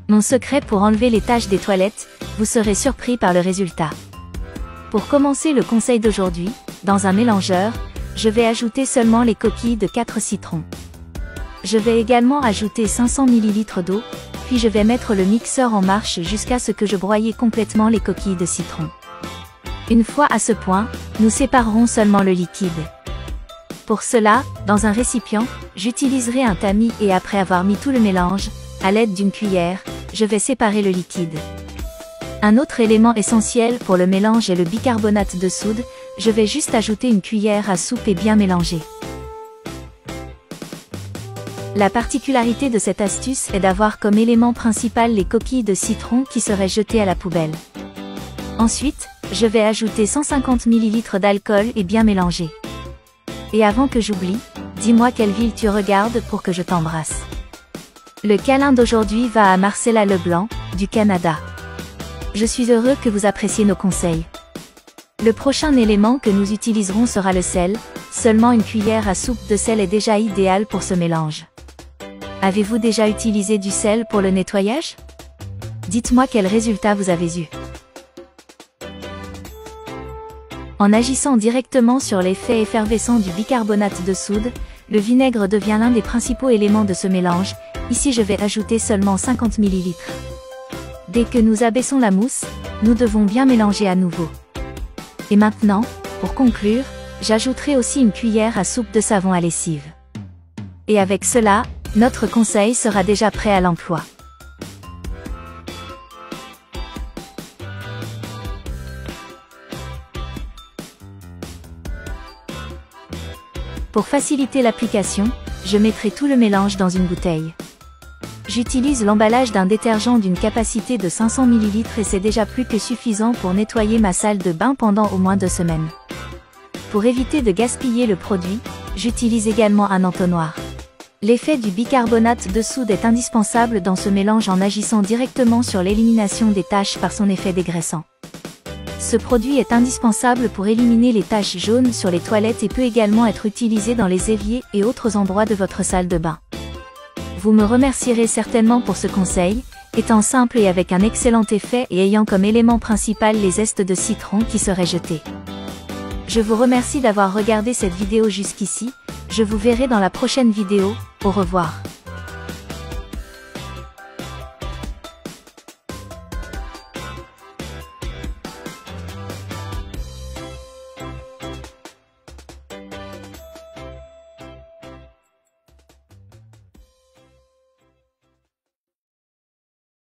Mon secret pour enlever les taches des toilettes, vous serez surpris par le résultat. Pour commencer le conseil d'aujourd'hui, dans un mélangeur, je vais ajouter seulement les coquilles de 4 citrons. Je vais également ajouter 500 ml d'eau, puis je vais mettre le mixeur en marche jusqu'à ce que je broie complètement les coquilles de citron. Une fois à ce point, nous séparerons seulement le liquide. Pour cela, dans un récipient, j'utiliserai un tamis et après avoir mis tout le mélange, à l'aide d'une cuillère, je vais séparer le liquide. Un autre élément essentiel pour le mélange est le bicarbonate de soude, je vais juste ajouter une cuillère à soupe et bien mélanger. La particularité de cette astuce est d'avoir comme élément principal les coquilles de citron qui seraient jetées à la poubelle. Ensuite, je vais ajouter 150 ml d'alcool et bien mélanger. Et avant que j'oublie, dis-moi quelle ville tu regardes pour que je t'embrasse. Le câlin d'aujourd'hui va à Marcella Leblanc, du Canada. Je suis heureux que vous appréciez nos conseils. Le prochain élément que nous utiliserons sera le sel, seulement une cuillère à soupe de sel est déjà idéale pour ce mélange. Avez-vous déjà utilisé du sel pour le nettoyage? Dites-moi quel résultat vous avez eu. En agissant directement sur l'effet effervescent du bicarbonate de soude, le vinaigre devient l'un des principaux éléments de ce mélange. Ici je vais ajouter seulement 50 ml. Dès que nous abaissons la mousse, nous devons bien mélanger à nouveau. Et maintenant, pour conclure, j'ajouterai aussi une cuillère à soupe de savon à lessive. Et avec cela, notre conseil sera déjà prêt à l'emploi. Pour faciliter l'application, je mettrai tout le mélange dans une bouteille. J'utilise l'emballage d'un détergent d'une capacité de 500 ml et c'est déjà plus que suffisant pour nettoyer ma salle de bain pendant au moins 2 semaines. Pour éviter de gaspiller le produit, j'utilise également un entonnoir. L'effet du bicarbonate de soude est indispensable dans ce mélange en agissant directement sur l'élimination des taches par son effet dégraissant. Ce produit est indispensable pour éliminer les taches jaunes sur les toilettes et peut également être utilisé dans les éviers et autres endroits de votre salle de bain. Vous me remercierez certainement pour ce conseil, étant simple et avec un excellent effet et ayant comme élément principal les zestes de citron qui seraient jetés. Je vous remercie d'avoir regardé cette vidéo jusqu'ici, je vous verrai dans la prochaine vidéo, au revoir.